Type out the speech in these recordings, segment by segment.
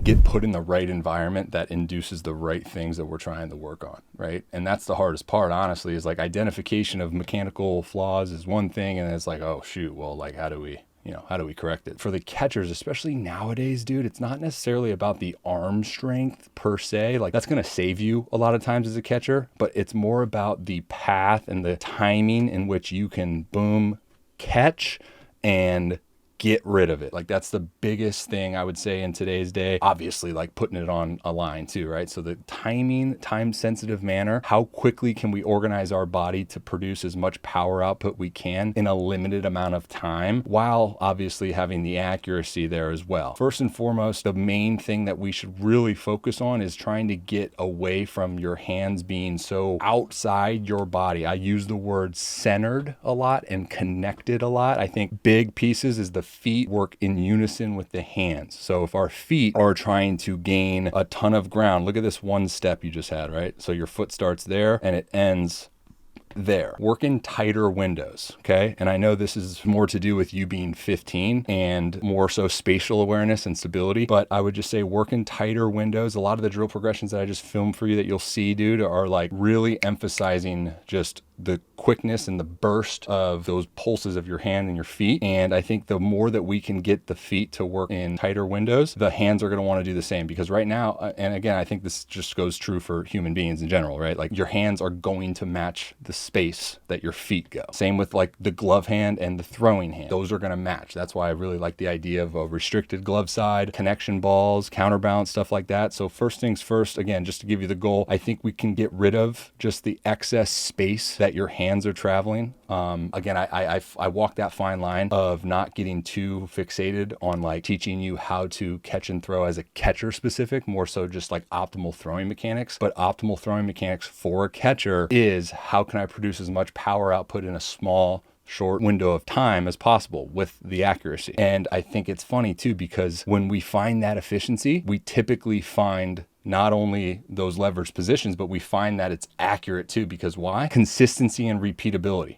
get put in the right environment that induces the right things that we're trying to work on, right? And that's the hardest part, honestly, is like identification of mechanical flaws is one thing, and it's like, oh shoot, well, like how do we correct it? For the catchers, especially nowadays, dude, it's not necessarily about the arm strength per se. Like that's going to save you a lot of times as a catcher, but it's more about the path and the timing in which you can boom, catch and get rid of it. Like that's the biggest thing I would say in today's day. Obviously, like putting it on a line too, right? So the timing, time sensitive manner, how quickly can we organize our body to produce as much power output we can in a limited amount of time, while obviously having the accuracy there as well. First and foremost, the main thing that we should really focus on is trying to get away from your hands being so outside your body. I use the word centered a lot and connected a lot. I think big pieces is the feet work in unison with the hands. So if our feet are trying to gain a ton of ground, look at this one step you just had, right? So your foot starts there and it ends there. Work in tighter windows, okay? And I know this is more to do with you being 15 and more so spatial awareness and stability, but I would just say work in tighter windows. A lot of the drill progressions that I just filmed for you that you'll see, dude, are like really emphasizing just the quickness and the burst of those pulses of your hand and your feet. And I think the more that we can get the feet to work in tighter windows, the hands are going to want to do the same. Because right now, and again, I think this just goes true for human beings in general, right? Like your hands are going to match the space that your feet go. Same with like the glove hand and the throwing hand. Those are going to match. That's why I really like the idea of a restricted glove side, connection balls, counterbalance, stuff like that. So first things first, again, just to give you the goal, I think we can get rid of just the excess space that your hands are traveling. Again, I walk that fine line of not getting too fixated on like teaching you how to catch and throw as a catcher specific, more so just like optimal throwing mechanics. But optimal throwing mechanics for a catcher is how can I produce as much power output in a small, short window of time as possible with the accuracy. And I think it's funny too, because when we find that efficiency, we typically find not only those leverage positions, but we find that it's accurate too, because why? Consistency and repeatability,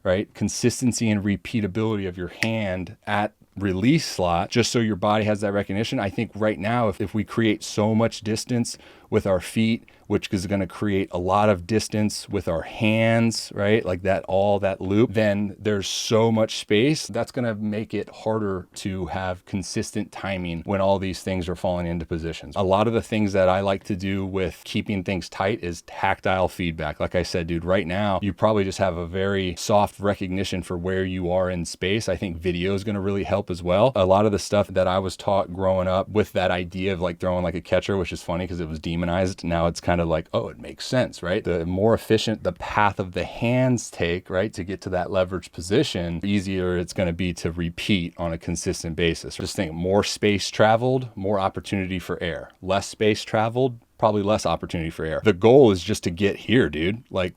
right? Consistency and repeatability of your hand at release slot, just so your body has that recognition. I think right now, if we create so much distance with our feet, which is going to create a lot of distance with our hands, right? Like that, all that loop, then there's so much space that's going to make it harder to have consistent timing when all these things are falling into positions. A lot of the things that I like to do with keeping things tight is tactile feedback. Like I said, dude, right now, you probably just have a very soft recognition for where you are in space. I think video is going to really help as well. A lot of the stuff that I was taught growing up with that idea of like throwing like a catcher, which is funny because it was demonized. Now it's kind of like, oh, it makes sense, right? The more efficient the path of the hands take, right, to get to that leverage position, the easier it's going to be to repeat on a consistent basis. Just think, more space traveled, more opportunity for air. Less space traveled, probably less opportunity for air. The goal is just to get here, dude. Like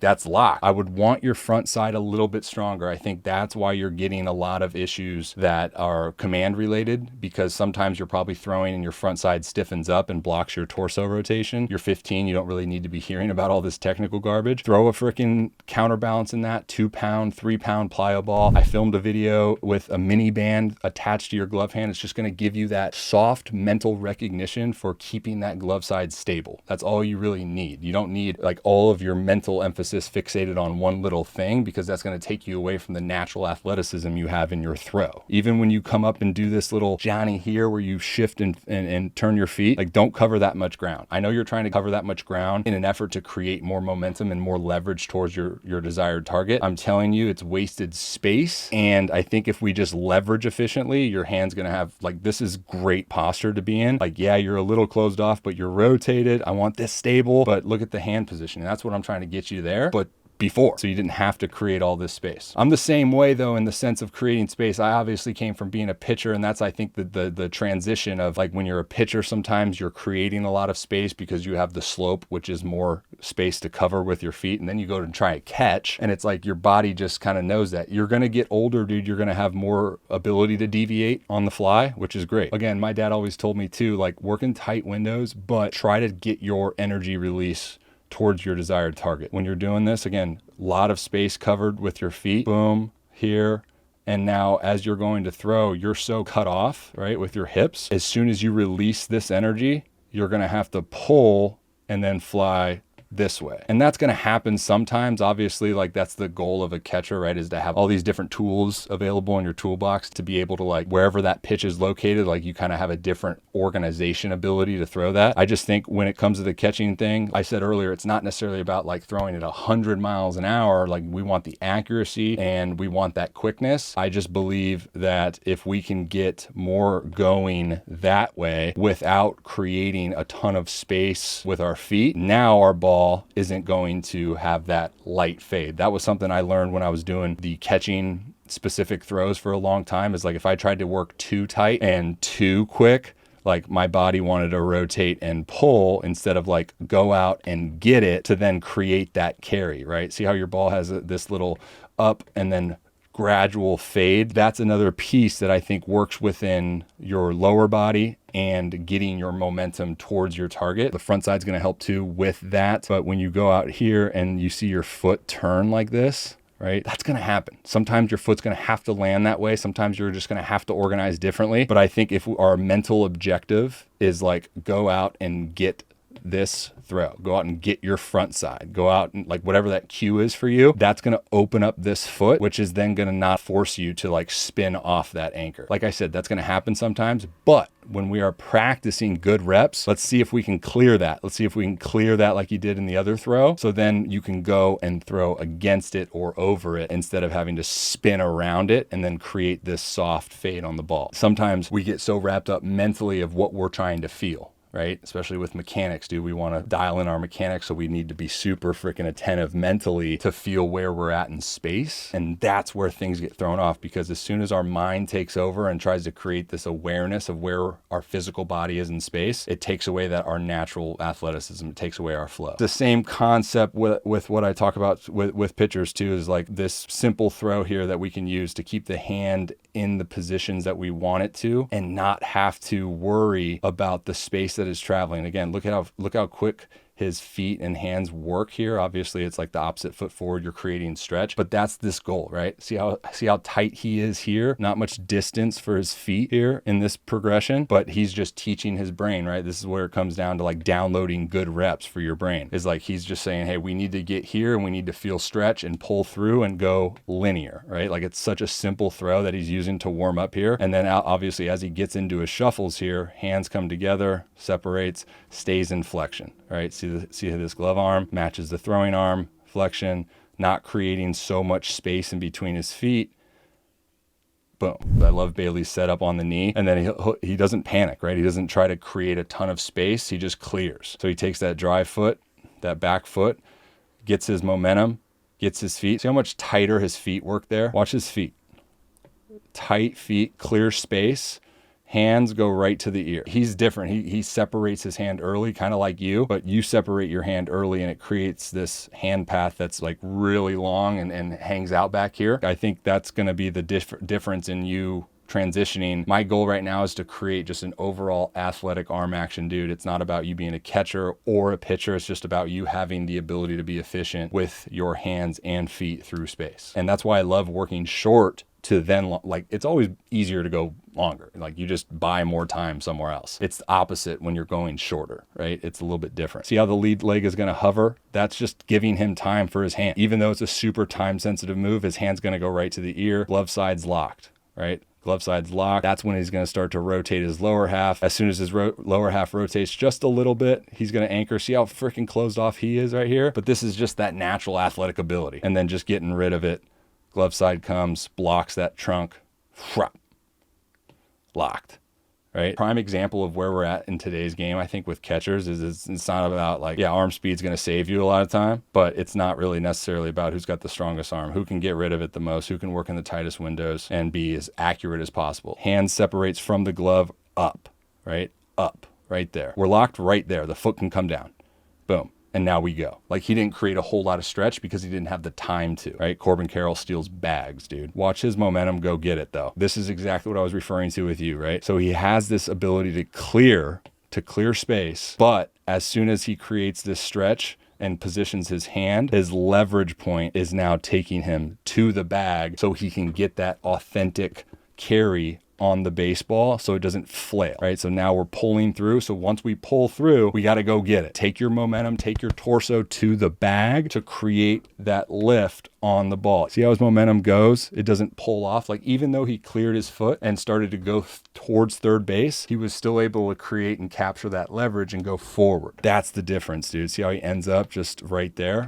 that's locked. I would want your front side a little bit stronger. I think that's why you're getting a lot of issues that are command related, because sometimes you're probably throwing and your front side stiffens up and blocks your torso rotation. You're 15, you don't really need to be hearing about all this technical garbage. Throw a freaking counterbalance in that 2-pound, 3-pound plyo ball. I filmed a video with a mini band attached to your glove hand. It's just going to give you that soft mental recognition for keeping that glove side stable. That's all you really need. You don't need like all of your mental emphasis fixated on one little thing, because that's going to take you away from the natural athleticism you have in your throw. Even when you come up and do this little Johnny here where you shift and turn your feet, like don't cover that much ground. I know you're trying to cover that much ground in an effort to create more momentum and more leverage towards your desired target. I'm telling you, it's wasted space. And I think if we just leverage efficiently, your hand's going to have like, this is great posture to be in. Like, yeah, you're a little closed off, but you're rotated. I want this stable, but look at the hand position. And that's what I'm trying to get you there, but before, so you didn't have to create all this space. I'm the same way though, in the sense of creating space. I obviously came from being a pitcher, and that's, I think, the transition of like when you're a pitcher, sometimes you're creating a lot of space because you have the slope, which is more space to cover with your feet, and then you go to try to catch, and it's like your body just kind of knows that you're going to get older, dude. You're going to have more ability to deviate on the fly, which is great. Again, my dad always told me too, like work in tight windows, but try to get your energy release towards your desired target. When you're doing this, again, a lot of space covered with your feet, boom, here, And now as you're going to throw, you're so cut off, right, with your hips. As soon as you release this energy, you're going to have to pull and then fly this way. And that's going to happen sometimes. Obviously, like that's the goal of a catcher, right? Is to have all these different tools available in your toolbox to be able to, like, wherever that pitch is located, like you kind of have a different organization ability to throw that. I just think when it comes to the catching thing, I said earlier, it's not necessarily about like throwing it 100 miles an hour. Like we want the accuracy and we want that quickness. I just believe that if we can get more going that way without creating a ton of space with our feet, now our ball isn't going to have that light fade. That was something I learned when I was doing the catching specific throws for a long time, is like if I tried to work too tight and too quick, like my body wanted to rotate and pull instead of like go out and get it to then create that carry, right? See how your ball has this little up and then gradual fade? That's another piece that I think works within your lower body and getting your momentum towards your target. The front side's going to help too with that. But when you go out here and you see your foot turn like this, right? That's going to happen. Sometimes your foot's going to have to land that way. Sometimes you're just going to have to organize differently. But I think if our mental objective is like go out and get this throw, go out and get your front side, go out and like whatever that cue is for you, that's going to open up this foot, which is then going to not force you to like spin off that anchor. Like I said, that's going to happen sometimes, but when we are practicing good reps, let's see if we can clear that. Let's see if we can clear that like you did in the other throw. So then you can go and throw against it or over it instead of having to spin around it and then create this soft fade on the ball. Sometimes we get so wrapped up mentally of what we're trying to feel, right? Especially with mechanics, dude. We want to dial in our mechanics, so we need to be super freaking attentive mentally to feel where we're at in space. And that's where things get thrown off, because as soon as our mind takes over and tries to create this awareness of where our physical body is in space, it takes away that our natural athleticism, it takes away our flow. The same concept with what I talk about with pitchers too, is like this simple throw here that we can use to keep the hand in the positions that we want it to and not have to worry about the space that is traveling. Again, look how quick his feet and hands work here. Obviously it's like the opposite foot forward, you're creating stretch, but that's this goal, right? See how tight he is here? Not much distance for his feet here in this progression, but he's just teaching his brain, right? This is where it comes down to like downloading good reps for your brain. Is like he's just saying, hey, we need to get here and we need to feel stretch and pull through and go linear, right? Like it's such a simple throw that he's using to warm up here. And then obviously as he gets into his shuffles here, hands come together, separates, stays in flexion, right? See how this glove arm matches the throwing arm, flexion, not creating so much space in between his feet. Boom. I love Bailey's setup on the knee. And then he doesn't panic, right? He doesn't try to create a ton of space. He just clears. So he takes that drive foot, that back foot, gets his momentum, gets his feet. See how much tighter his feet work there? Watch his feet. Tight feet, clear space. Hands go right to the ear. He's different. He separates his hand early, kind of like you, but you separate your hand early and it creates this hand path that's like really long and hangs out back here. I think that's going to be the difference in you transitioning. My goal right now is to create just an overall athletic arm action, dude. It's not about you being a catcher or a pitcher. It's just about you having the ability to be efficient with your hands and feet through space. And that's why I love working short to then, like, it's always easier to go longer. Like you just buy more time somewhere else. It's the opposite when you're going shorter, right? It's a little bit different. See how the lead leg is going to hover? That's just giving him time for his hand. Even though it's a super time sensitive move, his hand's going to go right to the ear. Glove side's locked, right? Glove side's locked. That's when he's going to start to rotate his lower half. As soon as his lower half rotates just a little bit, he's going to anchor. See how freaking closed off he is right here? But this is just that natural athletic ability. And then just getting rid of it. Glove side comes, blocks that trunk, locked, right? Prime example of where we're at in today's game, I think, with catchers is it's not about like, yeah, arm speed's going to save you a lot of time, but it's not really necessarily about who's got the strongest arm, who can get rid of it the most, who can work in the tightest windows and be as accurate as possible. Hand separates from the glove up, right? Up, right there. We're locked right there. The foot can come down. Boom. And now we go. Like he didn't create a whole lot of stretch because he didn't have the time to, right? Corbin Carroll steals bags, dude. Watch his momentum go get it though. This is exactly what I was referring to with you, right? So he has this ability to clear space, but as soon as he creates this stretch, and positions his hand, his leverage point is now taking him to the bag so he can get that authentic carry on the baseball so it doesn't flail, right? So now we're pulling through. So once we pull through, we got to go get it. Take your momentum, take your torso to the bag to create that lift on the ball. See how his momentum goes? It doesn't pull off. Like even though he cleared his foot and started to go towards third base, he was still able to create and capture that leverage and go forward. That's the difference, dude. See how he ends up just right there?